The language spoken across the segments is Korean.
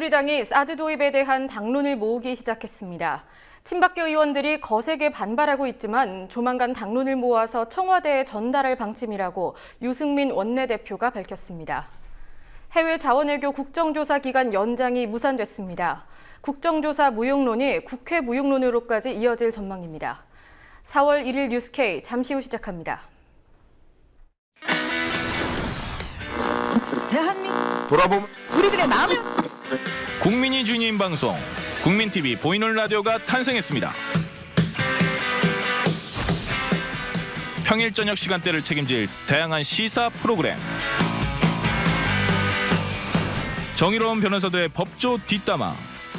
새누리당이 사드 도입에 대한 당론을 모으기 시작했습니다. 친박계 의원들이 거세게 반발하고 있지만 조만간 당론을 모아서 청와대에 전달할 방침이라고 유승민 원내대표가 밝혔습니다. 해외 자원외교 국정조사 기간 연장이 무산됐습니다. 국정조사 무용론이 국회 무용론으로까지 이어질 전망입니다. 4월 1일 뉴스K 잠시 후 시작합니다. 대한민국 돌아보면 우리들의 마음을 국민이 주인인 방송 국민TV 보이는 라디오가 탄생했습니다. 평일 저녁 시간대를 책임질 다양한 시사 프로그램, 정의로운 변호사들의 법조 뒷담화,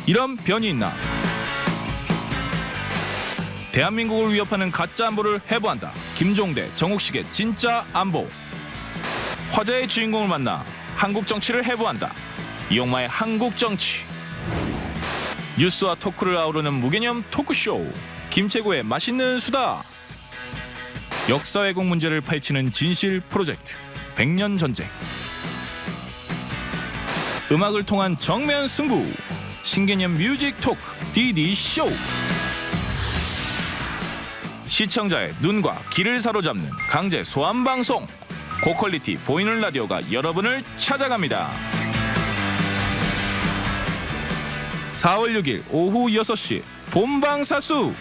이런 변이 있나, 대한민국을 위협하는 가짜 안보를 해부한다. 김종대, 정옥식의 진짜 안보, 화제의 주인공을 만나 한국 정치를 해부한다. 이용마의 한국 정치. 뉴스와 토크를 아우르는 무개념 토크쇼 김채구의 맛있는 수다. 역사 왜곡 문제를 파헤치는 진실 프로젝트 100년 전쟁. 음악을 통한 정면 승부 신개념 뮤직 토크 DD쇼. 시청자의 눈과 귀를 사로잡는 강제 소환 방송 고퀄리티 보이는 라디오가 여러분을 찾아갑니다. 4월 6일 오후 6시 본방사수.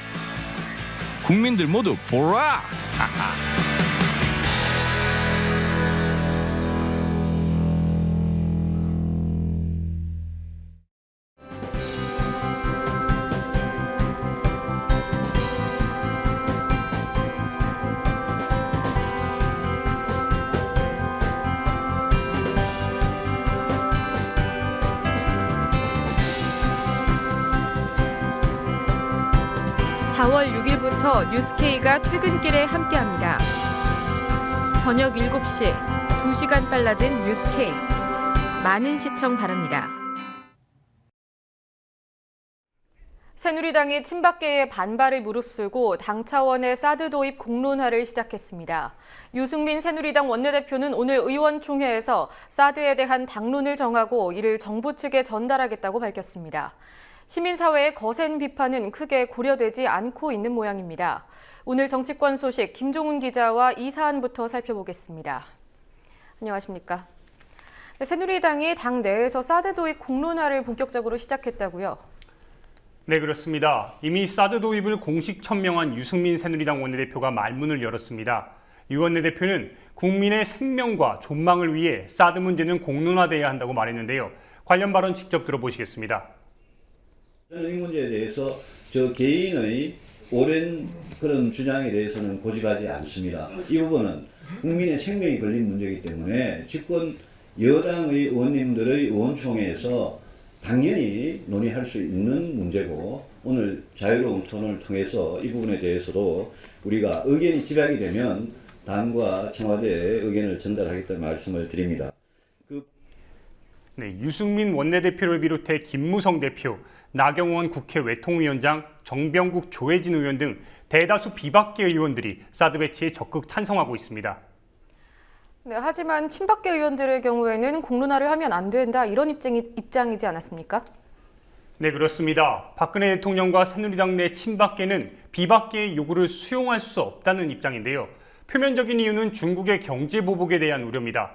국민들 모두 보라. 4월 6일부터 뉴스K가 퇴근길에 함께합니다. 저녁 7시, 2시간 빨라진 뉴스K. 많은 시청 바랍니다. 새누리당이 친박계의 반발을 무릅쓰고 당 차원의 사드 도입 공론화를 시작했습니다. 유승민 새누리당 원내대표는 오늘 의원총회에서 사드에 대한 당론을 정하고 이를 정부 측에 전달하겠다고 밝혔습니다. 시민사회의 거센 비판은 크게 고려되지 않고 있는 모양입니다. 오늘 정치권 소식 김종훈 기자와 이 사안부터 살펴보겠습니다. 안녕하십니까? 새누리당이 당 내에서 사드 도입 공론화를 본격적으로 시작했다고요? 네, 그렇습니다. 이미 사드 도입을 공식 천명한 유승민 새누리당 원내대표가 말문을 열었습니다. 유 원내대표는 국민의 생명과 존망을 위해 사드 문제는 공론화돼야 한다고 말했는데요. 관련 발언 직접 들어보시겠습니다. 저는 이 문제에 대해서 저 개인의 오랜 그런 주장에 대해서는 고집하지 않습니다. 이 부분은 국민의 생명이 걸린 문제이기 때문에 집권 여당의 의원님들의 의원총회에서 당연히 논의할 수 있는 문제고, 오늘 자유로운 토론을 통해서 이 부분에 대해서도 우리가 의견이 집약이 되면 당과 청와대에 의견을 전달하겠다는 말씀을 드립니다. 네, 유승민 원내대표를 비롯해 김무성 대표, 나경원 국회 외통위원장, 정병국 조혜진 의원 등 대다수 비박계 의원들이 사드 배치에 적극 찬성하고 있습니다. 네, 하지만 친박계 의원들의 경우에는 공론화를 하면 안 된다, 이런 입장이지 않았습니까? 네, 그렇습니다. 박근혜 대통령과 새누리당 내 친박계는 비박계의 요구를 수용할 수 없다는 입장인데요. 표면적인 이유는 중국의 경제 보복에 대한 우려입니다.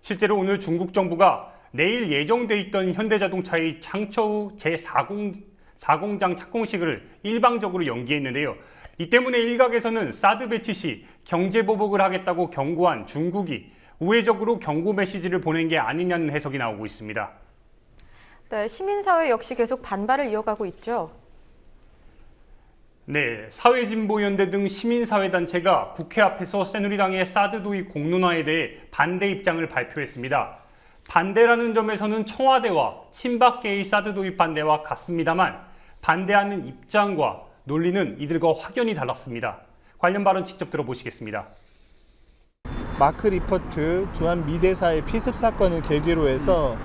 실제로 오늘 중국 정부가 내일 예정돼 있던 현대자동차의 창처 후 제4공장 착공식을 일방적으로 연기했는데요. 이 때문에 일각에서는 사드 배치 시 경제 보복을 하겠다고 경고한 중국이 우회적으로 경고 메시지를 보낸 게 아니냐는 해석이 나오고 있습니다. 네, 시민사회 역시 계속 반발을 이어가고 있죠. 네, 사회진보연대 등 시민사회단체가 국회 앞에서 새누리당의 사드 도입 공론화에 대해 반대 입장을 발표했습니다. 반대라는 점에서는 청와대와 친박계의 사드 도입 반대와 같습니다만 반대하는 입장과 논리는 이들과 확연히 달랐습니다. 관련 발언 직접 들어보시겠습니다. 마크 리퍼트 주한미대사의 피습 사건을 계기로 해서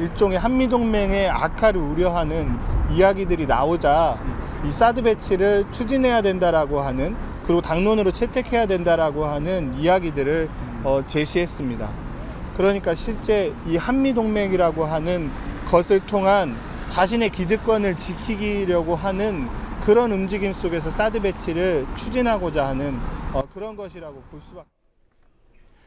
일종의 한미동맹의 악화를 우려하는 이야기들이 나오자 이 사드 배치를 추진해야 된다라고 하는, 그리고 당론으로 채택해야 된다라고 하는 이야기들을 제시했습니다. 그러니까 실제 이 한미동맹이라고 하는 것을 통한 자신의 기득권을 지키려고 하는 그런 움직임 속에서 사드 배치를 추진하고자 하는 그런 것이라고 볼 수밖에.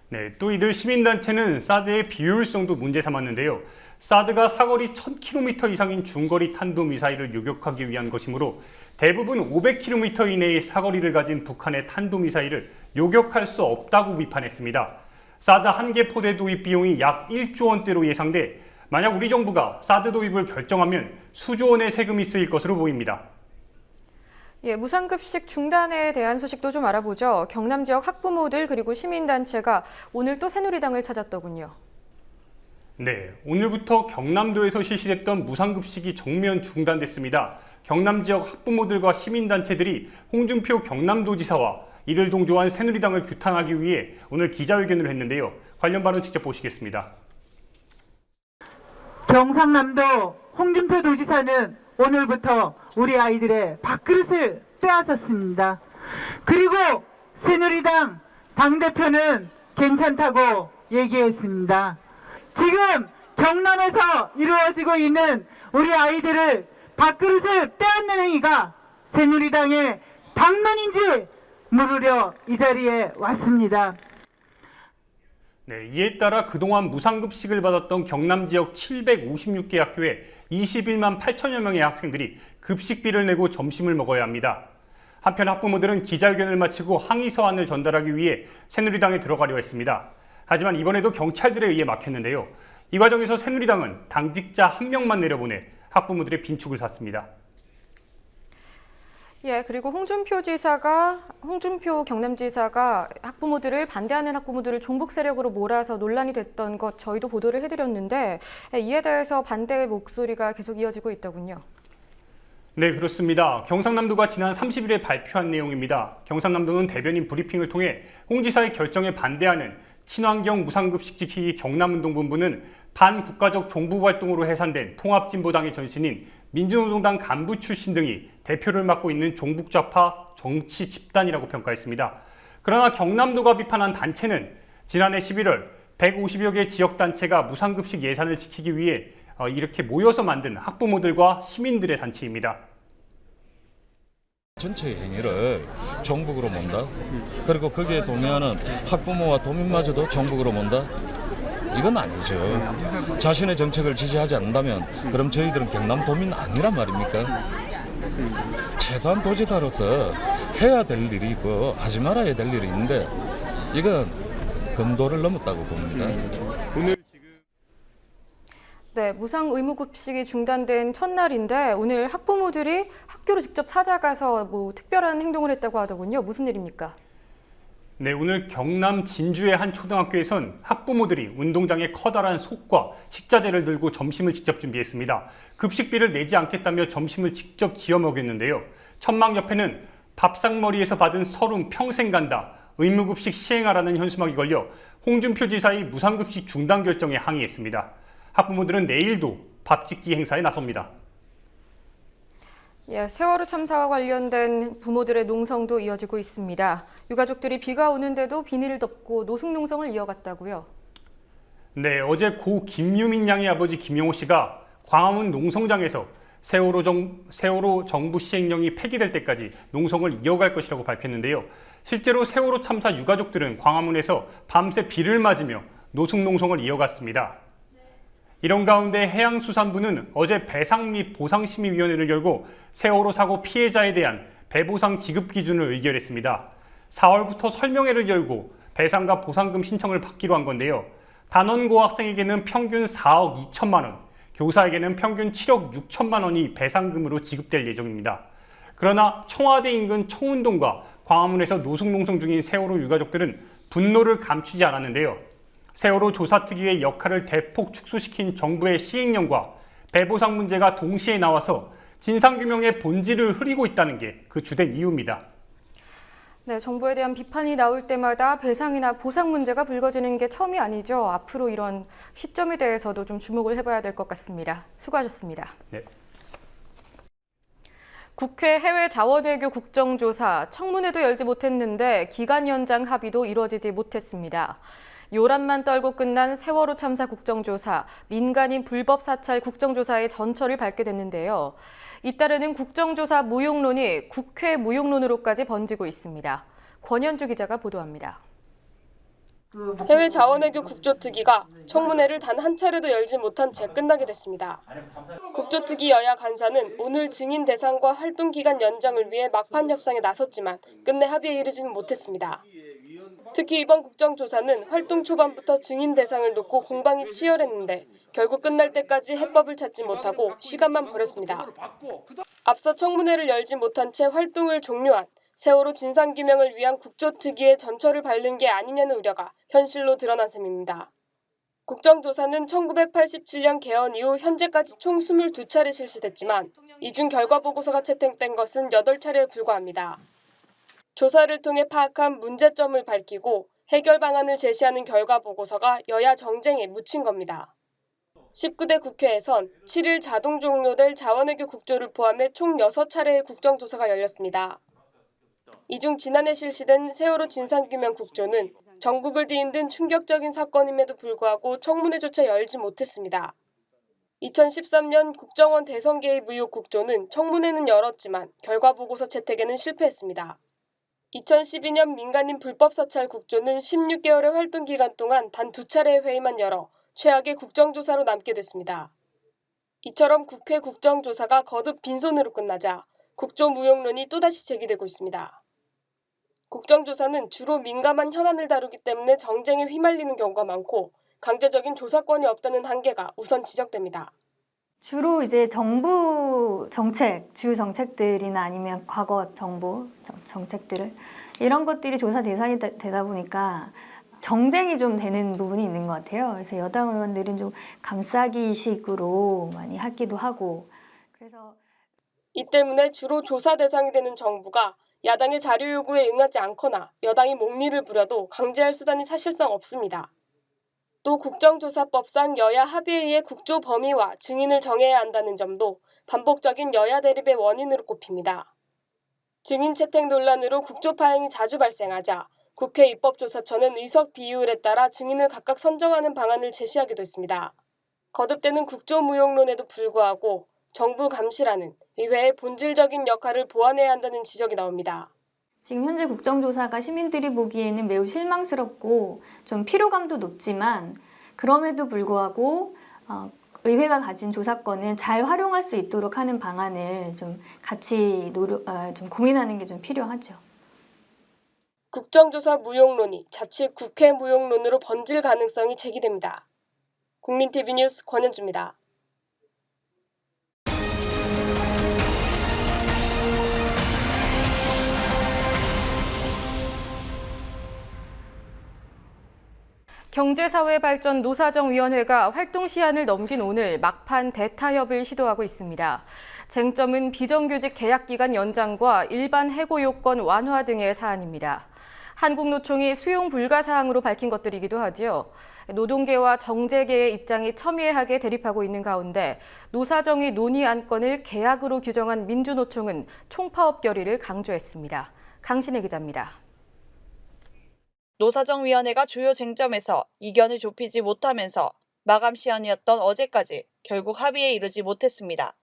네, 또 이들 시민단체는 사드의 비효율성도 문제 삼았는데요. 사드가 사거리 1000km 이상인 중거리 탄도미사일을 요격하기 위한 것이므로 대부분 500km 이내의 사거리를 가진 북한의 탄도미사일을 요격할 수 없다고 비판했습니다. 사드 한 개 포대 도입 비용이 약 1조 원대로 예상돼 만약 우리 정부가 사드 도입을 결정하면 수조 원의 세금이 쓰일 것으로 보입니다. 예, 무상급식 중단에 대한 소식도 좀 알아보죠. 경남 지역 학부모들 그리고 시민단체가 오늘 또 새누리당을 찾았더군요. 네, 오늘부터 경남도에서 실시됐던 무상급식이 정면 중단됐습니다. 경남 지역 학부모들과 시민단체들이 홍준표 경남도지사와 이를 동조한 새누리당을 규탄하기 위해 오늘 기자회견을 했는데요. 관련 발언 직접 보시겠습니다. 경상남도 홍준표 도지사는 오늘부터 우리 아이들의 밥그릇을 빼앗았습니다. 그리고 새누리당 당대표는 괜찮다고 얘기했습니다. 지금 경남에서 이루어지고 있는 우리 아이들을 밥그릇을 빼앗는 행위가 새누리당의 당론인지 물으려 이 자리에 왔습니다. 네, 이에 따라 그동안 무상급식을 받았던 경남 지역 756개 학교에 21만 8천여 명의 학생들이 급식비를 내고 점심을 먹어야 합니다. 한편 학부모들은 기자회견을 마치고 항의 서한을 전달하기 위해 새누리당에 들어가려 했습니다. 하지만 이번에도 경찰들에 의해 막혔는데요. 이 과정에서 새누리당은 당직자 1명만 내려보내 학부모들의 빈축을 샀습니다. 예, 그리고 홍준표 경남지사가 반대하는 학부모들을 종북 세력으로 몰아서 논란이 됐던 것 저희도 보도를 해드렸는데 이에 대해서 반대의 목소리가 계속 이어지고 있더군요. 네, 그렇습니다. 경상남도가 지난 30일에 발표한 내용입니다. 경상남도는 대변인 브리핑을 통해 홍 지사의 결정에 반대하는 친환경 무상급식 지키기 경남운동본부는 반국가적 종북활동으로 해산된 통합진보당의 전신인 민주노동당 간부 출신 등이 대표를 맡고 있는 종북좌파 정치 집단이라고 평가했습니다. 그러나 경남도가 비판한 단체는 지난해 11월 150여 개 지역단체가 무상급식 예산을 지키기 위해 이렇게 모여서 만든 학부모들과 시민들의 단체입니다. 전체 행위를 종북으로 본다. 그리고 거기에 동의하는 학부모와 도민마저도 종북으로 본다. 이건 아니죠. 자신의 정책을 지지하지 않는다면 그럼 저희들은 경남 도민 아니란 말입니까? 최소한 도지사로서 해야 될 일이 있고 하지 말아야 될 일이 있는데 이건 금도를 넘었다고 봅니다. 네, 무상 의무급식이 중단된 첫날인데 오늘 학부모들이 학교로 직접 찾아가서 특별한 행동을 했다고 하더군요. 무슨 일입니까? 네, 오늘 경남 진주의 한 초등학교에선 학부모들이 운동장에 커다란 솥과 식자재를 들고 점심을 직접 준비했습니다. 급식비를 내지 않겠다며 점심을 직접 지어 먹였는데요. 천막 옆에는 밥상머리에서 받은 서름 평생 간다, 의무급식 시행하라는 현수막이 걸려 홍준표 지사의 무상급식 중단 결정에 항의했습니다. 학부모들은 내일도 밥짓기 행사에 나섭니다. 예, 세월호 참사와 관련된 부모들의 농성도 이어지고 있습니다. 유가족들이 비가 오는데도 비닐을 덮고 노숙농성을 이어갔다고요? 네, 어제 고 김유민 양의 아버지 김용호 씨가 광화문 농성장에서 세월호 정부 시행령이 폐기될 때까지 농성을 이어갈 것이라고 밝혔는데요. 실제로 세월호 참사 유가족들은 광화문에서 밤새 비를 맞으며 노숙농성을 이어갔습니다. 이런 가운데 해양수산부는 어제 배상 및 보상심의위원회를 열고 세월호 사고 피해자에 대한 배보상 지급 기준을 의결했습니다. 4월부터 설명회를 열고 배상과 보상금 신청을 받기로 한 건데요. 단원고 학생에게는 평균 4억 2천만 원, 교사에게는 평균 7억 6천만 원이 배상금으로 지급될 예정입니다. 그러나 청와대 인근 청운동과 광화문에서 노숙농성 중인 세월호 유가족들은 분노를 감추지 않았는데요. 세월호 조사특위의 역할을 대폭 축소시킨 정부의 시행령과 배보상 문제가 동시에 나와서 진상규명의 본질을 흐리고 있다는 게 그 주된 이유입니다. 네, 정부에 대한 비판이 나올 때마다 배상이나 보상 문제가 불거지는 게 처음이 아니죠. 앞으로 이런 시점에 대해서도 좀 주목을 해봐야 될 것 같습니다. 수고하셨습니다. 네. 국회 해외자원외교 국정조사 청문회도 열지 못했는데 기간 연장 합의도 이루어지지 못했습니다. 요람만 떨고 끝난 세월호 참사 국정조사, 민간인 불법 사찰 국정조사의 전철을 밟게 됐는데요. 잇따르는 국정조사 무용론이 국회 무용론으로까지 번지고 있습니다. 권현주 기자가 보도합니다. 해외 자원외교 국조특위가 청문회를 단 한 차례도 열지 못한 채 끝나게 됐습니다. 국조특위 여야 간사는 오늘 증인 대상과 활동 기간 연장을 위해 막판 협상에 나섰지만 끝내 합의에 이르지는 못했습니다. 특히 이번 국정조사는 활동 초반부터 증인 대상을 놓고 공방이 치열했는데 결국 끝날 때까지 해법을 찾지 못하고 시간만 버렸습니다. 앞서 청문회를 열지 못한 채 활동을 종료한 세월호 진상규명을 위한 국조특위의 전철을 밟는 게 아니냐는 우려가 현실로 드러난 셈입니다. 국정조사는 1987년 개헌 이후 현재까지 총 22차례 실시됐지만 이 중 결과보고서가 채택된 것은 8차례에 불과합니다. 조사를 통해 파악한 문제점을 밝히고 해결 방안을 제시하는 결과보고서가 여야 정쟁에 묻힌 겁니다. 19대 국회에선 7일 자동 종료될 자원외교 국조를 포함해 총 6차례의 국정조사가 열렸습니다. 이 중 지난해 실시된 세월호 진상규명 국조는 전국을 뒤흔든 충격적인 사건임에도 불구하고 청문회조차 열지 못했습니다. 2013년 국정원 대선 개입 의혹 국조는 청문회는 열었지만 결과보고서 채택에는 실패했습니다. 2012년 민간인 불법 사찰 국조는 16개월의 활동 기간 동안 단 2차례의 회의만 열어 최악의 국정조사로 남게 됐습니다. 이처럼 국회 국정조사가 거듭 빈손으로 끝나자 국조 무용론이 또다시 제기되고 있습니다. 국정조사는 주로 민감한 현안을 다루기 때문에 정쟁에 휘말리는 경우가 많고 강제적인 조사권이 없다는 한계가 우선 지적됩니다. 주로 이제 정부 정책, 주요 정책들이나 아니면 과거 정부 정책들을 이런 것들이 조사 대상이 되다 보니까 정쟁이 좀 되는 부분이 있는 것 같아요. 그래서 여당 의원들은 좀 감싸기식으로 많이 하기도 하고 그래서 이 때문에 주로 조사 대상이 되는 정부가 야당의 자료 요구에 응하지 않거나 여당이 목리를 부려도 강제할 수단이 사실상 없습니다. 또 국정조사법상 여야 합의에 의해 국조 범위와 증인을 정해야 한다는 점도 반복적인 여야 대립의 원인으로 꼽힙니다. 증인 채택 논란으로 국조 파행이 자주 발생하자 국회 입법조사처는 의석 비율에 따라 증인을 각각 선정하는 방안을 제시하기도 했습니다. 거듭되는 국조 무용론에도 불구하고 정부 감시라는 의회의 본질적인 역할을 보완해야 한다는 지적이 나옵니다. 지금 현재 국정조사가 시민들이 보기에는 매우 실망스럽고 좀 피로감도 높지만 그럼에도 불구하고 의회가 가진 조사권은 잘 활용할 수 있도록 하는 방안을 좀 같이 좀 고민하는 게 좀 필요하죠. 국정조사 무용론이 자칫 국회 무용론으로 번질 가능성이 제기됩니다. 국민TV 뉴스 권현주입니다. 경제사회발전 노사정위원회가 활동 시한을 넘긴 오늘 막판 대타협을 시도하고 있습니다. 쟁점은 비정규직 계약기간 연장과 일반 해고 요건 완화 등의 사안입니다. 한국노총이 수용 불가 사항으로 밝힌 것들이기도 하지요. 노동계와 정재계의 입장이 첨예하게 대립하고 있는 가운데 노사정위 논의 안건을 계약으로 규정한 민주노총은 총파업 결의를 강조했습니다. 강신혜 기자입니다. 노사정위원회가 주요 쟁점에서 이견을 좁히지 못하면서 마감 시한이었던 어제까지 결국 합의에 이르지 못했습니다.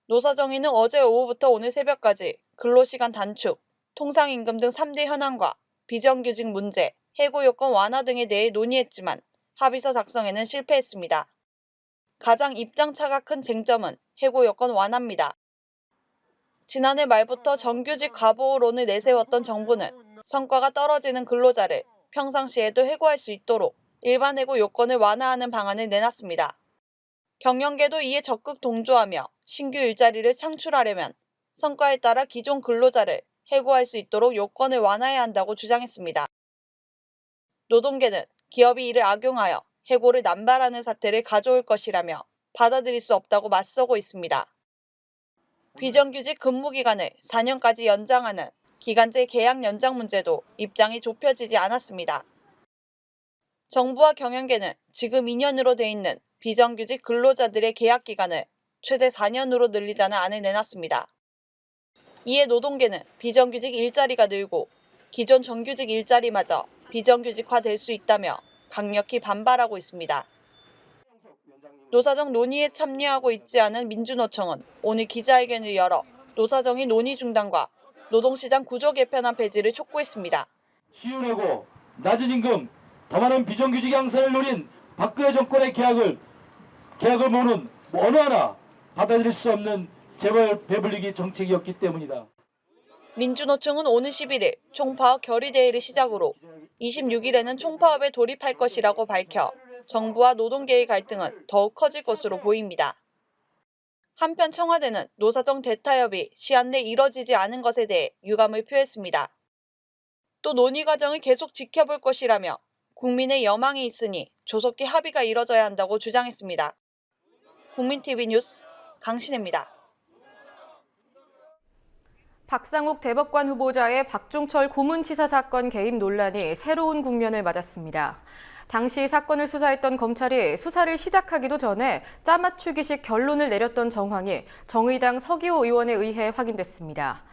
노사정위는 어제 오후부터 오늘 새벽까지 근로시간 단축, 통상임금 등 3대 현안과 비정규직 문제, 해고 요건 완화 등에 대해 논의했지만 합의서 작성에는 실패했습니다. 가장 입장차가 큰 쟁점은 해고 요건 완화입니다. 지난해 말부터 정규직 과보호론을 내세웠던 정부는 성과가 떨어지는 근로자를 평상시에도 해고할 수 있도록 일반 해고 요건을 완화하는 방안을 내놨습니다. 경영계도 이에 적극 동조하며 신규 일자리를 창출하려면 성과에 따라 기존 근로자를 해고할 수 있도록 요건을 완화해야 한다고 주장했습니다. 노동계는 기업이 이를 악용하여 해고를 남발하는 사태를 가져올 것이라며 받아들일 수 없다고 맞서고 있습니다. 비정규직 근무기간을 4년까지 연장하는 기간제 계약 연장 문제도 입장이 좁혀지지 않았습니다. 정부와 경영계는 지금 2년으로 돼 있는 비정규직 근로자들의 계약 기간을 최대 4년으로 늘리자는 안을 내놨습니다. 이에 노동계는 비정규직 일자리가 늘고 기존 정규직 일자리마저 비정규직화될 수 있다며 강력히 반발하고 있습니다. 노사정 논의에 참여하고 있지 않은 민주노총은 오늘 기자회견을 열어 노사정의 논의 중단과 노동시장 구조 개편안 폐지를 촉구했습니다. 시원하고 낮은 임금, 더 많은 비정규직 양산을 노린 박근혜 정권의 계약을 모으는 어느 하나 받아들일 수 없는 재벌 배불리기 정책이었기 때문이다. 민주노총은 오는 11일 총파업 결의대회를 시작으로 26일에는 총파업에 돌입할 것이라고 밝혀 정부와 노동계의 갈등은 더욱 커질 것으로 보입니다. 한편 청와대는 노사정 대타협이 시한 내 이뤄지지 않은 것에 대해 유감을 표했습니다. 또 논의 과정을 계속 지켜볼 것이라며 국민의 여망이 있으니 조속히 합의가 이뤄져야 한다고 주장했습니다. 국민TV 뉴스 강신혜입니다. 박상욱 대법관 후보자의 박종철 고문치사 사건 개입 논란이 새로운 국면을 맞았습니다. 당시 사건을 수사했던 검찰이 수사를 시작하기도 전에 짜맞추기식 결론을 내렸던 정황이 정의당 서기호 의원에 의해 확인됐습니다.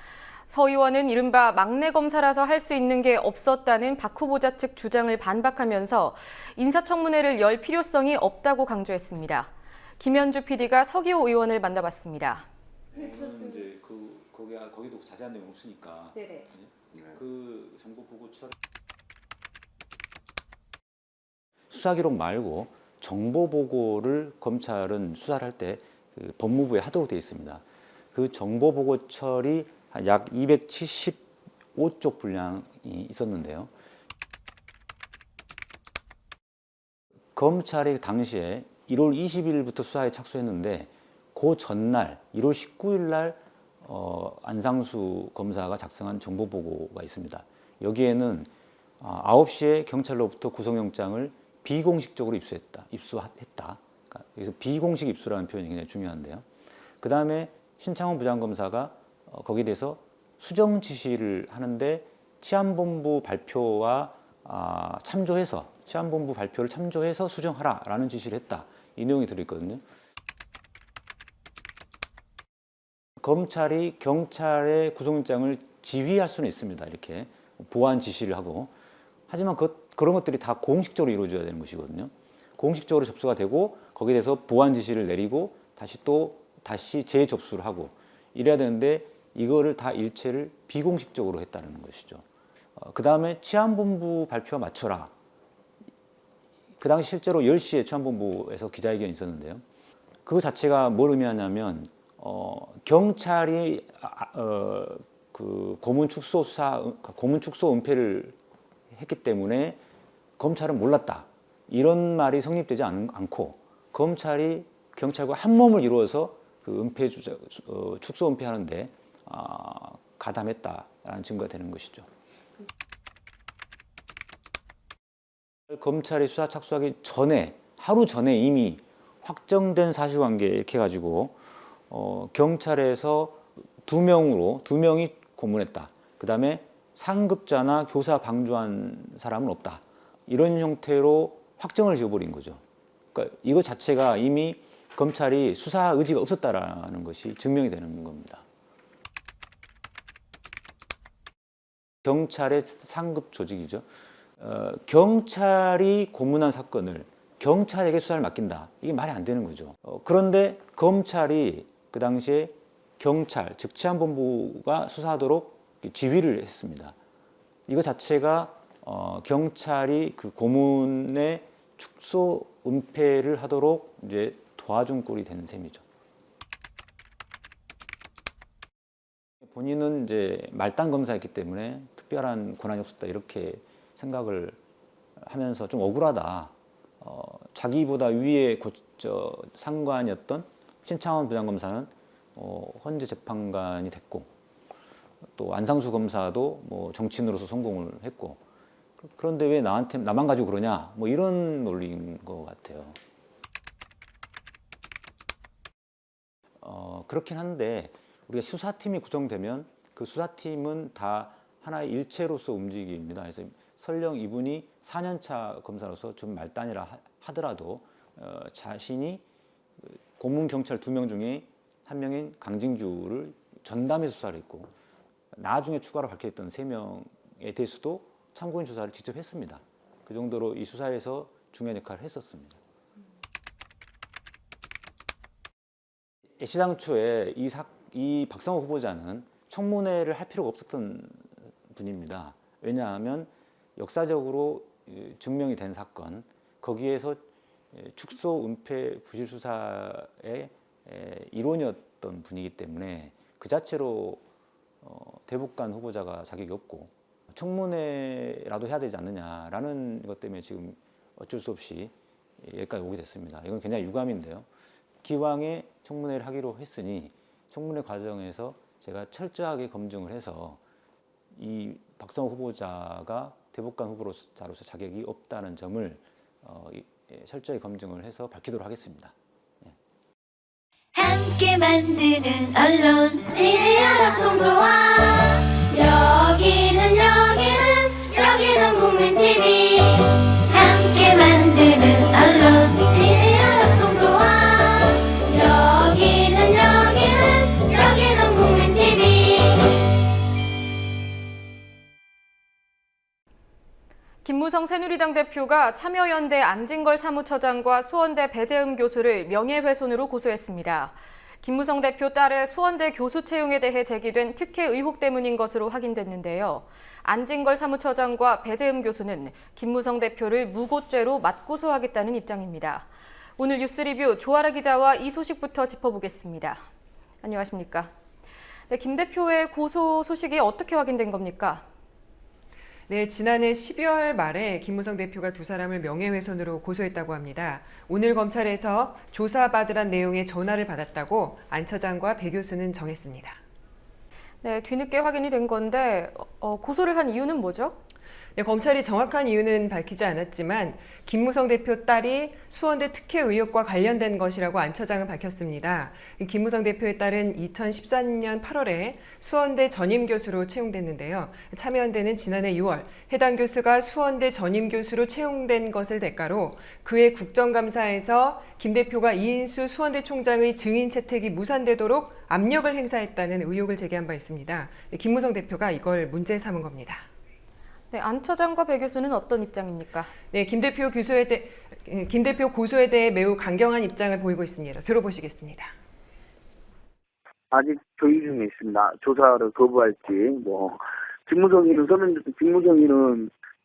서 의원은 이른바 막내 검사라서 할 수 있는 게 없었다는 박 후보자 측 주장을 반박하면서 인사청문회를 열 필요성이 없다고 강조했습니다. 김현주 PD가 서기호 의원을 만나봤습니다. 이제 거기도 자세한 내용 없으니까. 네네. 그 정보 보고처럼 수사 기록 말고 정보 보고를 검찰은 수사를 할 때 그 법무부에 하도록 되어 있습니다. 그 정보 보고철이 약 275쪽 분량이 있었는데요. 검찰이 당시에 1월 20일부터 수사에 착수했는데 그 전날 1월 19일 날 안상수 검사가 작성한 정보 보고가 있습니다. 여기에는 9시에 경찰로부터 구속영장을 비공식적으로 입수했다. 그러니까 여기서 비공식 입수라는 표현이 굉장히 중요한데요. 그 다음에 신창원 부장검사가 거기에 대해서 수정 지시를 하는데 치안본부 발표와 치안본부 발표를 참조해서 수정하라라는 지시를 했다. 이 내용이 들어있거든요. 검찰이 경찰의 구속영장을 지휘할 수는 있습니다. 이렇게 보완 지시를 하고. 하지만 그런 것들이 다 공식적으로 이루어져야 되는 것이거든요. 공식적으로 접수가 되고 거기에 대해서 보완 지시를 내리고 다시 재접수를 하고 이래야 되는데 이거를 다 일체를 비공식적으로 했다는 것이죠. 그 다음에 치안본부 발표 맞춰라. 그 당시 실제로 10시에 치안본부에서 기자회견이 있었는데요. 그거 자체가 뭘 의미하냐면 경찰이 그 고문 축소 은폐를 했기 때문에 검찰은 몰랐다. 이런 말이 성립되지 않고 검찰이 경찰과 한 몸을 이루어서 그 축소 은폐하는데 가담했다라는 증거가 되는 것이죠. 검찰이 수사 착수하기 전에 하루 전에 이미 확정된 사실관계 이렇게 해가지고 경찰에서 두 명이 고문했다. 그 다음에 상급자나 교사 방조한 사람은 없다. 이런 형태로 확정을 지어버린 거죠. 그러니까 이거 자체가 이미 검찰이 수사 의지가 없었다라는 것이 증명이 되는 겁니다. 경찰의 상급 조직이죠. 경찰이 고문한 사건을 경찰에게 수사를 맡긴다. 이게 말이 안 되는 거죠. 그런데 검찰이 그 당시에 경찰, 즉 치안본부가 수사하도록 지휘를 했습니다. 이거 자체가 경찰이 그 고문의 축소 은폐를 하도록 이제 도와준 꼴이 되는 셈이죠. 본인은 이제 말단 검사였기 때문에 특별한 권한이 없었다 이렇게 생각을 하면서 좀 억울하다. 자기보다 위에 상관이었던 신창원 부장검사는 헌재 재판관이 됐고 또 안상수 검사도 뭐 정치인으로서 성공을 했고 그런데 왜 나만 가지고 그러냐 뭐 이런 논리인 것 같아요. 그렇긴 한데 우리가 수사팀이 구성되면 그 수사팀은 다 하나의 일체로서 움직입니다. 그래서 설령 이분이 4년차 검사로서 좀 말단이라 하더라도 자신이 고문 경찰 2명 중에 한 명인 강진규를 전담해서 수사를 했고 나중에 추가로 밝혀졌던 3명에 대해서도 참고인 조사를 직접 했습니다. 그 정도로 이 수사에서 중요한 역할을 했었습니다. 시당초에 이 박성호 후보자는 청문회를 할 필요가 없었던 분입니다. 왜냐하면 역사적으로 증명이 된 사건, 거기에서 축소, 은폐, 부실 수사의 일원이었던 분이기 때문에 그 자체로 대북간 후보자가 자격이 없고 청문회라도 해야 되지 않느냐라는 것 때문에 지금 어쩔 수 없이 여기까지 오게 됐습니다. 이건 굉장히 유감인데요. 기왕에 청문회를 하기로 했으니 청문회 과정에서 제가 철저하게 검증을 해서 이 박성호 후보자가 대북간 후보자로서 자격이 없다는 점을 철저히 검증을 해서 밝히도록 하겠습니다. 함께 만드는 언론 미디어 협동조합 여기는 국민TV 함께 만드는 언론 미디어 협동조합 여기는 국민TV. 김무성 새누리당 대표가 참여연대 안진걸 사무처장과 수원대 배재음 교수를 명예훼손으로 고소했습니다. 김무성 대표 딸의 수원대 교수 채용에 대해 제기된 특혜 의혹 때문인 것으로 확인됐는데요. 안진걸 사무처장과 배재음 교수는 김무성 대표를 무고죄로 맞고소하겠다는 입장입니다. 오늘 뉴스리뷰 조아라 기자와 이 소식부터 짚어보겠습니다. 안녕하십니까? 네, 김 대표의 고소 소식이 어떻게 확인된 겁니까? 네, 지난해 12월 말에 김무성 대표가 두 사람을 명예훼손으로 고소했다고 합니다. 오늘 검찰에서 조사받으란 내용의 전화를 받았다고 안 처장과 배 교수는 정했습니다. 네, 뒤늦게 확인이 된 건데 고소를 한 이유는 뭐죠? 네, 검찰이 정확한 이유는 밝히지 않았지만 김무성 대표 딸이 수원대 특혜 의혹과 관련된 것이라고 안 처장은 밝혔습니다. 김무성 대표의 딸은 2014년 8월에 수원대 전임 교수로 채용됐는데요. 참여연대는 지난해 6월 해당 교수가 수원대 전임 교수로 채용된 것을 대가로 그의 국정감사에서 김 대표가 이인수 수원대 총장의 증인 채택이 무산되도록 압력을 행사했다는 의혹을 제기한 바 있습니다. 김무성 대표가 이걸 문제 삼은 겁니다. 네, 안 처장과 배 교수는 어떤 입장입니까? 네, 김 대표 고소에 대해 매우 강경한 입장을 보이고 있습니다. 들어보시겠습니다. 아직 조율 중에 있습니다. 조사를 거부할지 김무성이는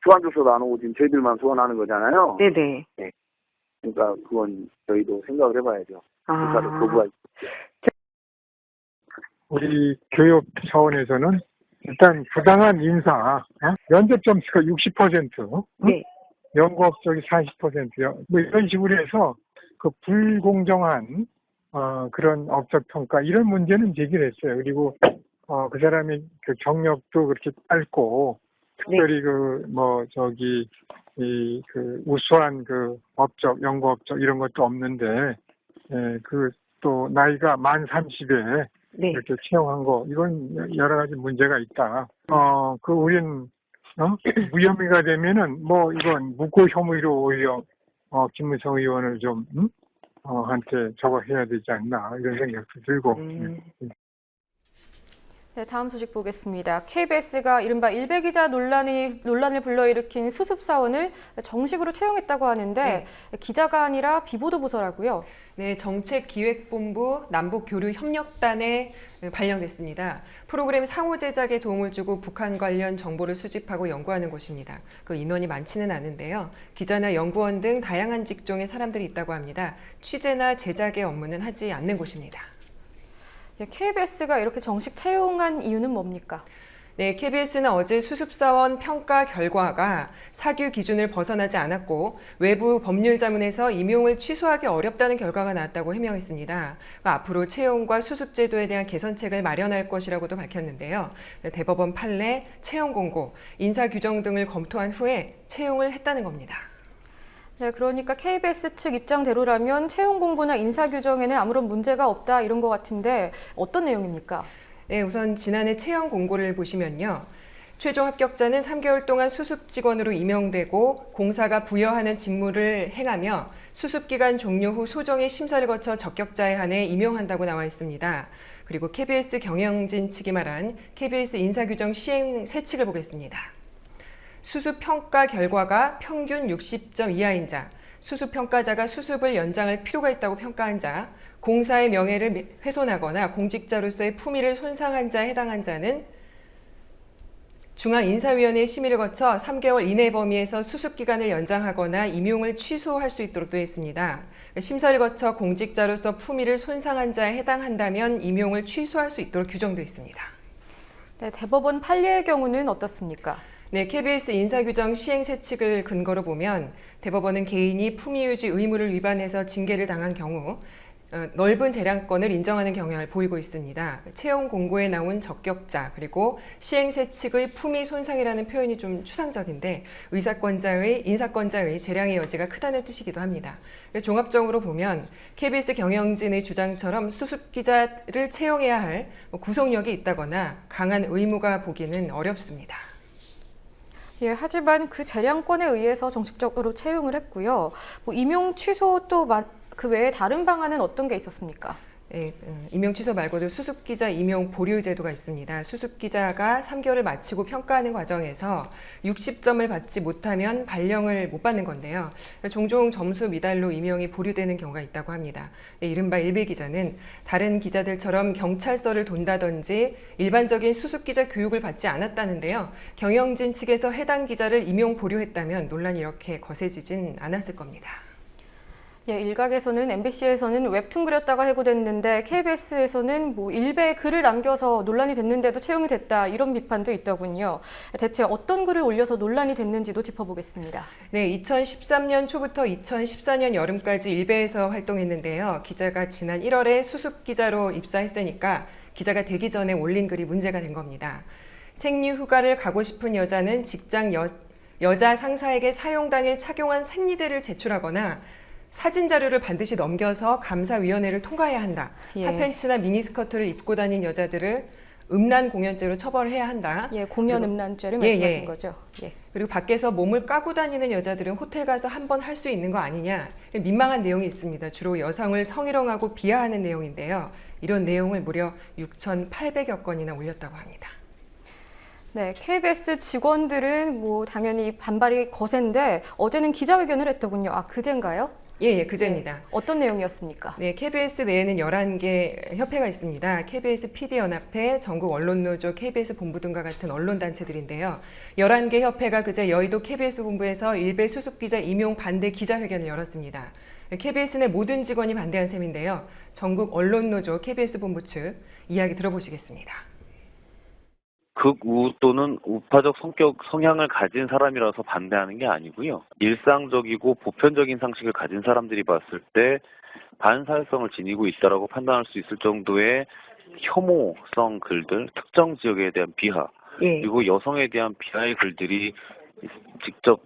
소환조사도 안 오고 지금 저희들만 소환하는 거잖아요. 네네. 네. 그러니까 그건 저희도 생각을 해봐야죠. 조사를 거부할지. 우리 교육 차원에서는 일단 부당한 인사, 면접 점수가 60%, 네. 연구 업적이 40%요. 이런 식으로 해서 그 불공정한 그런 업적 평가 이런 문제는 제기를 했어요. 그리고 그 사람이 그 경력도 그렇게 짧고 특별히 그 우수한 그 업적, 연구 업적 이런 것도 없는데 그 또 나이가 만 30에 네. 이렇게 채용한 거, 이건 여러 가지 문제가 있다. 우린, 무혐의가 되면은, 이건 무고 혐의로 오히려, 김무성 의원을 좀, 한테 저거 해야 되지 않나, 이런 생각도 들고. 네, 다음 소식 보겠습니다. KBS가 이른바 일베기자 논란을 불러일으킨 수습사원을 정식으로 채용했다고 하는데 네. 기자가 아니라 비보도 부서라고요. 네, 정책기획본부 남북교류협력단에 발령됐습니다. 프로그램 상호 제작에 도움을 주고 북한 관련 정보를 수집하고 연구하는 곳입니다. 그 인원이 많지는 않은데요. 기자나 연구원 등 다양한 직종의 사람들이 있다고 합니다. 취재나 제작의 업무는 하지 않는 곳입니다. KBS가 이렇게 정식 채용한 이유는 뭡니까? 네, KBS는 어제 수습사원 평가 결과가 사규 기준을 벗어나지 않았고 외부 법률 자문에서 임용을 취소하기 어렵다는 결과가 나왔다고 해명했습니다. 앞으로 채용과 수습 제도에 대한 개선책을 마련할 것이라고도 밝혔는데요. 대법원 판례, 채용 공고, 인사 규정 등을 검토한 후에 채용을 했다는 겁니다. 네, 그러니까 KBS 측 입장대로라면 채용 공고나 인사 규정에는 아무런 문제가 없다 이런 것 같은데 어떤 내용입니까? 네, 우선 지난해 채용 공고를 보시면요. 최종 합격자는 3개월 동안 수습 직원으로 임용되고 공사가 부여하는 직무를 행하며 수습 기간 종료 후 소정의 심사를 거쳐 적격자에 한해 임용한다고 나와 있습니다. 그리고 KBS 경영진 측이 말한 KBS 인사 규정 시행 세칙을 보겠습니다. 수습 평가 결과가 평균 60점 이하인 자, 수습 평가자가 수습을 연장할 필요가 있다고 평가한 자, 공사의 명예를 훼손하거나 공직자로서의 품위를 손상한 자에 해당한 자는 중앙인사위원회의 심의를 거쳐 3개월 이내 범위에서 수습기간을 연장하거나 임용을 취소할 수 있도록 되어 있습니다. 심사를 거쳐 공직자로서 품위를 손상한 자에 해당한다면 임용을 취소할 수 있도록 규정되어 있습니다. 네, 대법원 판례의 경우는 어떻습니까? 네, KBS 인사규정 시행세칙을 근거로 보면 대법원은 개인이 품위유지 의무를 위반해서 징계를 당한 경우 넓은 재량권을 인정하는 경향을 보이고 있습니다. 채용 공고에 나온 적격자 그리고 시행세칙의 품위 손상이라는 표현이 좀 추상적인데 인사권자의 재량의 여지가 크다는 뜻이기도 합니다. 종합적으로 보면 KBS 경영진의 주장처럼 수습기자를 채용해야 할 구속력이 있다거나 강한 의무가 보기는 어렵습니다. 예, 하지만 그 재량권에 의해서 정식적으로 채용을 했고요. 임용 취소 또 그 외에 다른 방안은 어떤 게 있었습니까? 네, 임용 취소 말고도 수습기자 임용 보류 제도가 있습니다. 수습기자가 3개월을 마치고 평가하는 과정에서 60점을 받지 못하면 발령을 못 받는 건데요. 종종 점수 미달로 임용이 보류되는 경우가 있다고 합니다. 네, 이른바 일베 기자는 다른 기자들처럼 경찰서를 돈다든지 일반적인 수습기자 교육을 받지 않았다는데요. 경영진 측에서 해당 기자를 임용 보류했다면 논란이 이렇게 거세지진 않았을 겁니다. 예, 일각에서는 MBC에서는 웹툰 그렸다가 해고됐는데 KBS에서는 일베 글을 남겨서 논란이 됐는데도 채용이 됐다 이런 비판도 있더군요. 대체 어떤 글을 올려서 논란이 됐는지도 짚어보겠습니다. 네, 2013년 초부터 2014년 여름까지 일베에서 활동했는데요. 기자가 지난 1월에 수습 기자로 입사했으니까 기자가 되기 전에 올린 글이 문제가 된 겁니다. 생리휴가를 가고 싶은 여자는 직장 여자 상사에게 사용 당일 착용한 생리대를 제출하거나 사진 자료를 반드시 넘겨서 감사위원회를 통과해야 한다. 예. 핫팬츠나 미니스커트를 입고 다닌 여자들을 음란 공연죄로 처벌해야 한다. 예, 공연 음란죄를 말씀하신 거죠. 예. 그리고 밖에서 몸을 까고 다니는 여자들은 호텔 가서 한번 할 수 있는 거 아니냐. 민망한 내용이 있습니다. 주로 여성을 성희롱하고 비하하는 내용인데요. 이런 내용을 무려 6,800여 건이나 올렸다고 합니다. 네, KBS 직원들은 당연히 반발이 거센데 어제는 기자회견을 했더군요. 그제인가요? 예, 그제입니다. 네, 어떤 내용이었습니까? 네, KBS 내에는 11개 협회가 있습니다. KBS PD연합회, 전국언론노조, KBS 본부 등과 같은 언론단체들인데요. 11개 협회가 그제 여의도 KBS 본부에서 일베 수습기자 임용 반대 기자회견을 열었습니다. KBS 내 모든 직원이 반대한 셈인데요. 전국언론노조 KBS 본부 측 이야기 들어보시겠습니다. 극우 또는 우파적 성향을 가진 사람이라서 반대하는 게 아니고요. 일상적이고 보편적인 상식을 가진 사람들이 봤을 때 반사회성을 지니고 있다라고 판단할 수 있을 정도의 혐오성 글들, 특정 지역에 대한 비하, 그리고 여성에 대한 비하의 글들이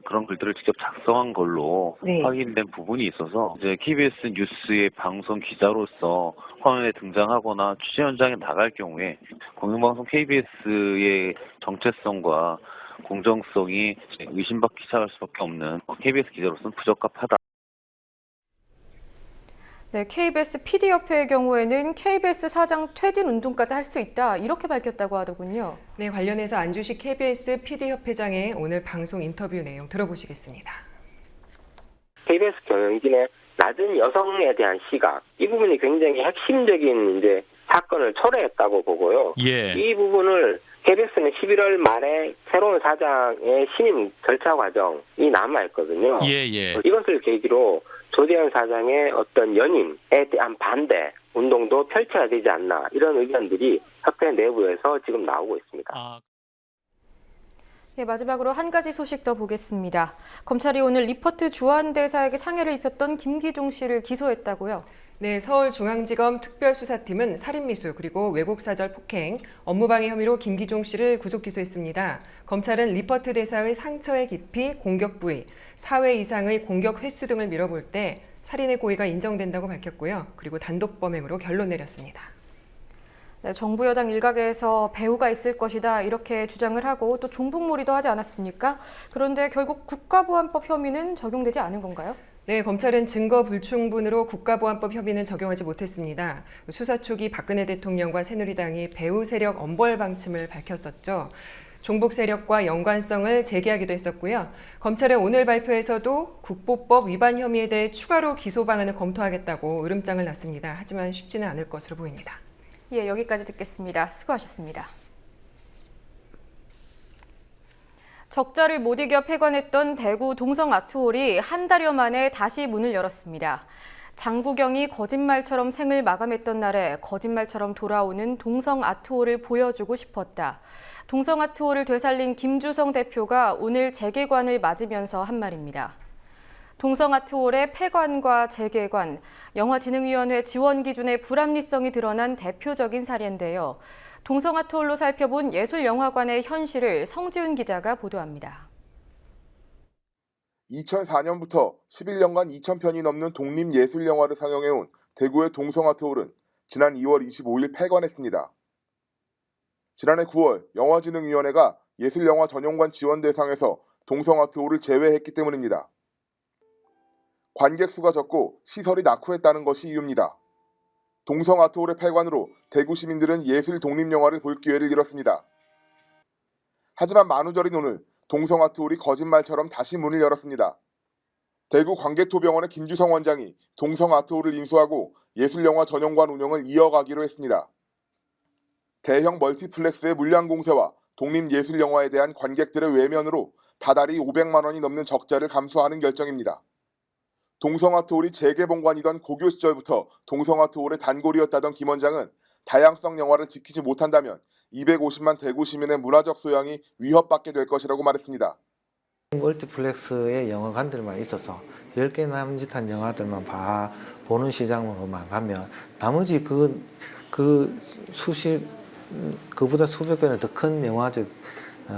그런 글들을 직접 작성한 걸로 확인된 부분이 있어서 이제 KBS 뉴스의 방송 기자로서 화면에 등장하거나 취재 현장에 나갈 경우에 공영방송 KBS의 정체성과 공정성이 의심받기 시작할 수밖에 없는 KBS 기자로서는 부적합하다. 네, KBS PD협회의 경우에는 KBS 사장 퇴진 운동까지 할 수 있다 이렇게 밝혔다고 하더군요. 네, 관련해서 안주식 KBS PD협회장의 오늘 방송 인터뷰 내용 들어보시겠습니다. KBS 경영진의 낮은 여성에 대한 시각, 이 부분이 굉장히 핵심적인 사건을 초래했다고 보고요. 예. 이 부분을 KBS는 11월 말에 새로운 사장의 신임 절차 과정이 남아있거든요. 예. 이것을 계기로 조대현 사장의 어떤 연임에 대한 반대 운동도 펼쳐야 되지 않나, 이런 의견들이 협회 내부에서 지금 나오고 있습니다. 예, 마지막으로 한 가지 소식 더 보겠습니다. 검찰이 오늘 리퍼트 주한대사에게 상해를 입혔던 김기종 씨를 기소했다고요? 네, 서울중앙지검 특별수사팀은 살인미수 그리고 외국사절 폭행, 업무방해 혐의로 김기종 씨를 구속 기소했습니다. 검찰은 리퍼트 대사의 상처의 깊이, 공격 부위, 4회 이상의 공격 횟수 등을 미뤄볼 때 살인의 고의가 인정된다고 밝혔고요. 그리고 단독 범행으로 결론 내렸습니다. 네, 정부 여당 일각에서 배후가 있을 것이다 이렇게 주장을 하고 또 종북몰이도 하지 않았습니까? 그런데 결국 국가보안법 혐의는 적용되지 않은 건가요? 네, 검찰은 증거 불충분으로 국가보안법 혐의는 적용하지 못했습니다. 수사 초기 박근혜 대통령과 새누리당이 배후 세력 엄벌 방침을 밝혔었죠. 종북 세력과 연관성을 제기하기도 했었고요. 검찰의 오늘 발표에서도 국보법 위반 혐의에 대해 추가로 기소 방안을 검토하겠다고 으름장을 놨습니다. 하지만 쉽지는 않을 것으로 보입니다. 예, 여기까지 듣겠습니다. 수고하셨습니다. 적자를 못 이겨 폐관했던 대구 동성 아트홀이 한 달여 만에 다시 문을 열었습니다. 장구경이 거짓말처럼 생을 마감했던 날에 거짓말처럼 돌아오는 동성 아트홀을 보여주고 싶었다. 동성 아트홀을 되살린 김주성 대표가 오늘 재개관을 맞으면서 한 말입니다. 동성 아트홀의 폐관과 재개관, 영화진흥위원회 지원 기준의 불합리성이 드러난 대표적인 사례인데요. 동성 아트홀로 살펴본 예술영화관의 현실을 성지훈 기자가 보도합니다. 2004년부터 11년간 2,000편이 넘는 독립예술영화를 상영해온 대구의 동성 아트홀은 지난 2월 25일 폐관했습니다. 지난해 9월 영화진흥위원회가 예술영화 전용관 지원 대상에서 동성 아트홀을 제외했기 때문입니다. 관객 수가 적고 시설이 낙후했다는 것이 이유입니다. 동성 아트홀의 폐관으로 대구 시민들은 예술 독립영화를 볼 기회를 잃었습니다. 하지만 만우절인 오늘 동성 아트홀이 거짓말처럼 다시 문을 열었습니다. 대구 광개토병원의 김주성 원장이 동성 아트홀을 인수하고 예술영화 전용관 운영을 이어가기로 했습니다. 대형 멀티플렉스의 물량 공세와 독립예술영화에 대한 관객들의 외면으로 다달이 500만 원이 넘는 적자를 감수하는 결정입니다. 동성 아트홀이 재개봉관이던 고교 시절부터 동성 아트홀의 단골이었다던 김 원장은 다양성 영화를 지키지 못한다면 250만 대구 시민의 문화적 소양이 위협받게 될 것이라고 말했습니다. 멀티플렉스의 영화관들만 있어서 10개 남짓한 영화들만 보는 시장으로만 가면 나머지 그보다 수백 배는 더 큰 영화적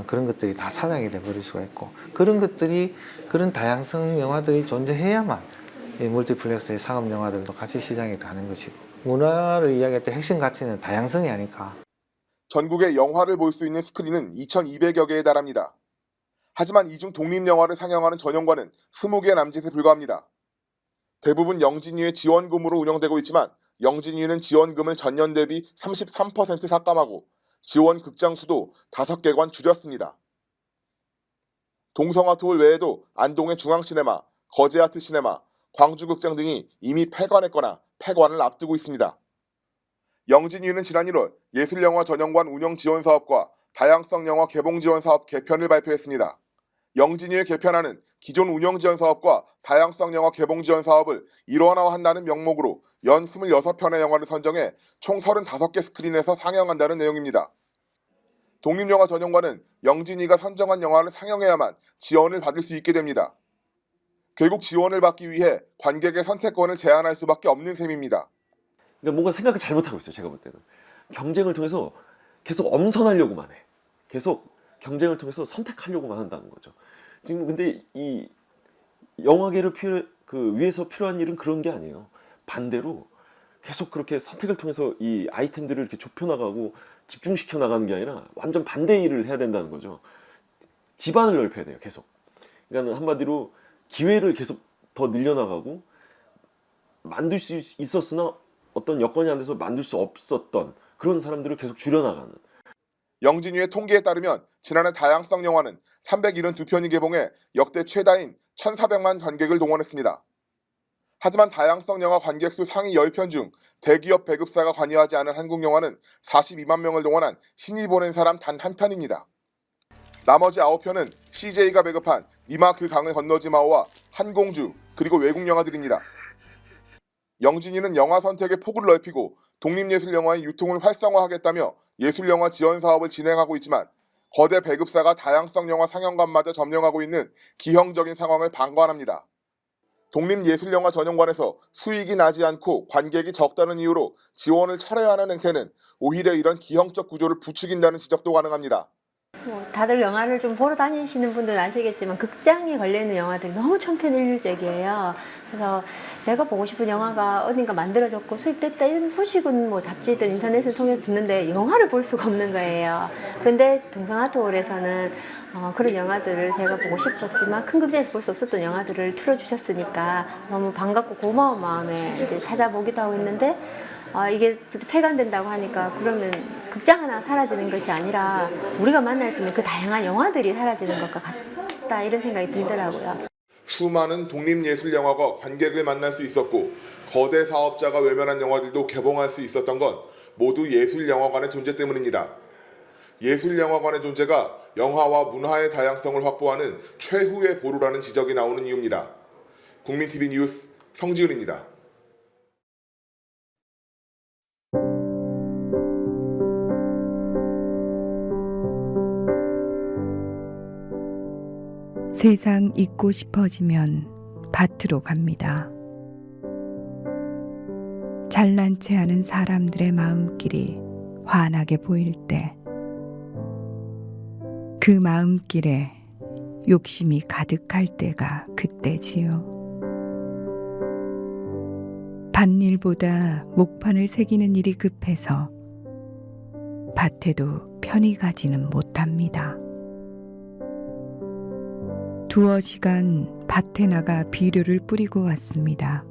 그런 것들이 다 사장이 돼버릴 수가 있고 그런 다양성 영화들이 존재해야만 이 멀티플렉스의 상업 영화들도 같이 시장에 가는 것이고 문화를 이야기할 때 핵심 가치는 다양성이 아닐까. 전국에 영화를 볼 수 있는 스크린은 2,200여 개에 달합니다. 하지만 이중 독립영화를 상영하는 전용관은 20개 남짓에 불과합니다. 대부분 영진위의 지원금으로 운영되고 있지만 영진위는 지원금을 전년 대비 33% 삭감하고 지원 극장 수도 5개관 줄였습니다. 동성 아트홀 외에도 안동의 중앙시네마, 거제아트 시네마, 광주극장 등이 이미 폐관했거나 폐관을 앞두고 있습니다. 영진위는 지난 1월 예술영화 전용관 운영 지원 사업과 다양성 영화 개봉 지원 사업 개편을 발표했습니다. 영진위의 개편안은 기존 운영 지원 사업과 다양성 영화 개봉 지원 사업을 일원화한다는 명목으로 연 26편의 영화를 선정해 총 35개 스크린에서 상영한다는 내용입니다. 독립영화 전용관은 영진위가 선정한 영화를 상영해야만 지원을 받을 수 있게 됩니다. 결국 지원을 받기 위해 관객의 선택권을 제한할 수밖에 없는 셈입니다. 그러니까 뭔가 생각을 잘못하고 있어요. 제가 볼 때는. 경쟁을 통해서 계속 엄선하려고만 해. 계속 경쟁을 통해서 선택하려고만 한다는 거죠. 지금 근데 이 영화계를 위해서 필요한 일은 그런 게 아니에요. 반대로 계속 그렇게 선택을 통해서 이 아이템들을 이렇게 좁혀나가고 집중시켜 나가는 게 아니라 완전 반대 일을 해야 된다는 거죠. 지반을 넓혀야 돼요. 계속. 그러니까 한마디로 기회를 계속 더 늘려나가고 만들 수 있었으나 어떤 여건이 안 돼서 만들 수 없었던 그런 사람들을 계속 줄여나가는. 영진위의 통계에 따르면 지난해 다양성 영화는 372편이 개봉해 역대 최다인 1,400만 관객을 동원했습니다. 하지만 다양성 영화 관객수 상위 10편 중 대기업 배급사가 관여하지 않은 한국 영화는 42만 명을 동원한 신이 보낸 사람 단 한 편입니다. 나머지 9편은 CJ가 배급한 니마 그 강을 건너지 마오와 한공주 그리고 외국 영화들입니다. 영진위는 영화 선택의 폭을 넓히고 독립예술영화의 유통을 활성화하겠다며 예술영화 지원 사업을 진행하고 있지만 거대 배급사가 다양성 영화 상영관마저 점령하고 있는 기형적인 상황을 방관합니다. 독립예술영화 전용관에서 수익이 나지 않고 관객이 적다는 이유로 지원을 철회해야 하는 행태는 오히려 이런 기형적 구조를 부추긴다는 지적도 가능합니다. 다들 영화를 좀 보러 다니시는 분들은 아시겠지만 극장에 걸려있는 영화들이 너무 천편일률적이에요. 그래서 내가 보고 싶은 영화가 어딘가 만들어졌고 수입됐다 이런 소식은 뭐 잡지든 인터넷을 통해서 듣는데 영화를 볼 수가 없는 거예요. 근데 동성 아트홀에서는 그런 영화들을 제가 보고 싶었지만 큰 극장에서 볼 수 없었던 영화들을 틀어주셨으니까 너무 반갑고 고마운 마음에 이제 찾아보기도 하고 있는데 이게 폐관된다고 하니까 그러면 극장 하나 사라지는 것이 아니라 우리가 만날 수 있는 그 다양한 영화들이 사라지는 것과 같다 이런 생각이 들더라고요. 수많은 독립예술영화가 관객을 만날 수 있었고 거대 사업자가 외면한 영화들도 개봉할 수 있었던 건 모두 예술영화관의 존재 때문입니다. 예술영화관의 존재가 영화와 문화의 다양성을 확보하는 최후의 보루라는 지적이 나오는 이유입니다. 국민TV 뉴스 성지은입니다. 세상 잊고 싶어지면 밭으로 갑니다. 잘난 체 하는 사람들의 마음길이 환하게 보일 때, 그 마음길에 욕심이 가득할 때가 그때지요. 밭일보다 목판을 새기는 일이 급해서 밭에도 편히 가지는 못합니다. 두어 시간 밭에 나가 비료를 뿌리고 왔습니다.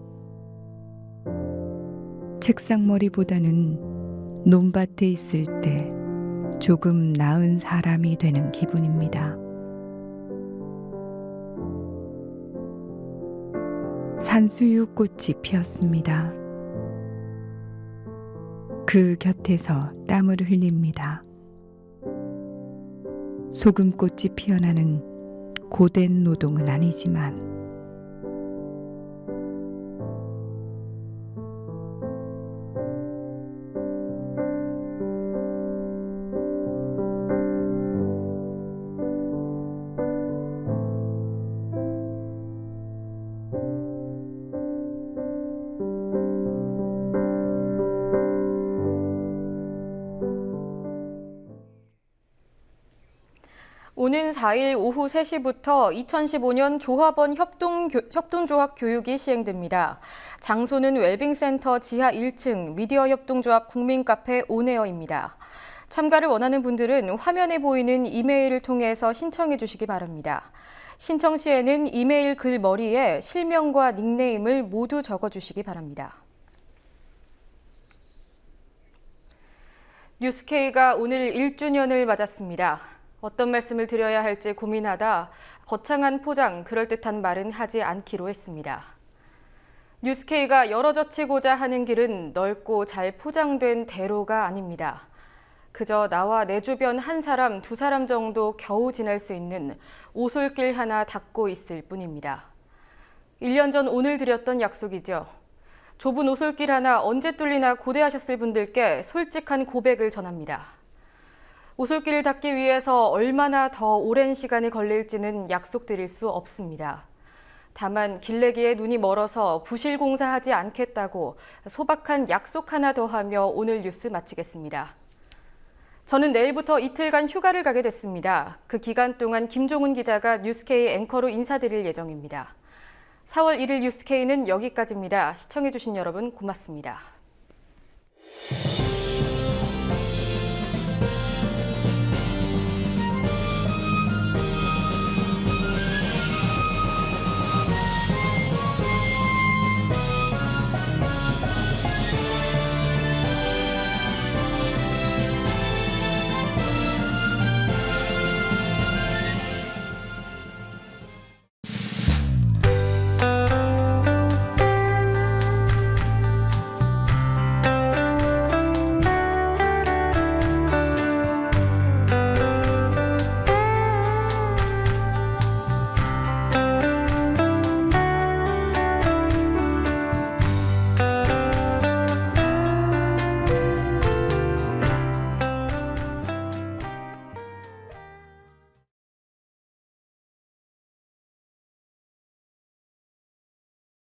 책상머리보다는 논밭에 있을 때 조금 나은 사람이 되는 기분입니다. 산수유꽃이 피었습니다. 그 곁에서 땀을 흘립니다. 소금꽃이 피어나는 고된 노동은 아니지만 오는 4일 오후 3시부터 2015년 조합원 협동조합 교육이 시행됩니다. 장소는 웰빙센터 지하 1층 미디어협동조합 국민카페 온에어입니다. 참가를 원하는 분들은 화면에 보이는 이메일을 통해서 신청해 주시기 바랍니다. 신청 시에는 이메일 글머리에 실명과 닉네임을 모두 적어주시기 바랍니다. 뉴스K가 오늘 1주년을 맞았습니다. 어떤 말씀을 드려야 할지 고민하다 거창한 포장, 그럴듯한 말은 하지 않기로 했습니다. 뉴스K가 열어젖히고자 하는 길은 넓고 잘 포장된 대로가 아닙니다. 그저 나와 내 주변 한 사람, 두 사람 정도 겨우 지날 수 있는 오솔길 하나 닫고 있을 뿐입니다. 1년 전 오늘 드렸던 약속이죠. 좁은 오솔길 하나 언제 뚫리나 고대하셨을 분들께 솔직한 고백을 전합니다. 오솔길을 닫기 위해서 얼마나 더 오랜 시간이 걸릴지는 약속드릴 수 없습니다. 다만 길내기에 눈이 멀어서 부실 공사하지 않겠다고 소박한 약속 하나 더 하며 오늘 뉴스 마치겠습니다. 저는 내일부터 이틀간 휴가를 가게 됐습니다. 그 기간 동안 김종훈 기자가 뉴스K 앵커로 인사드릴 예정입니다. 4월 1일 뉴스K는 여기까지입니다. 시청해주신 여러분 고맙습니다.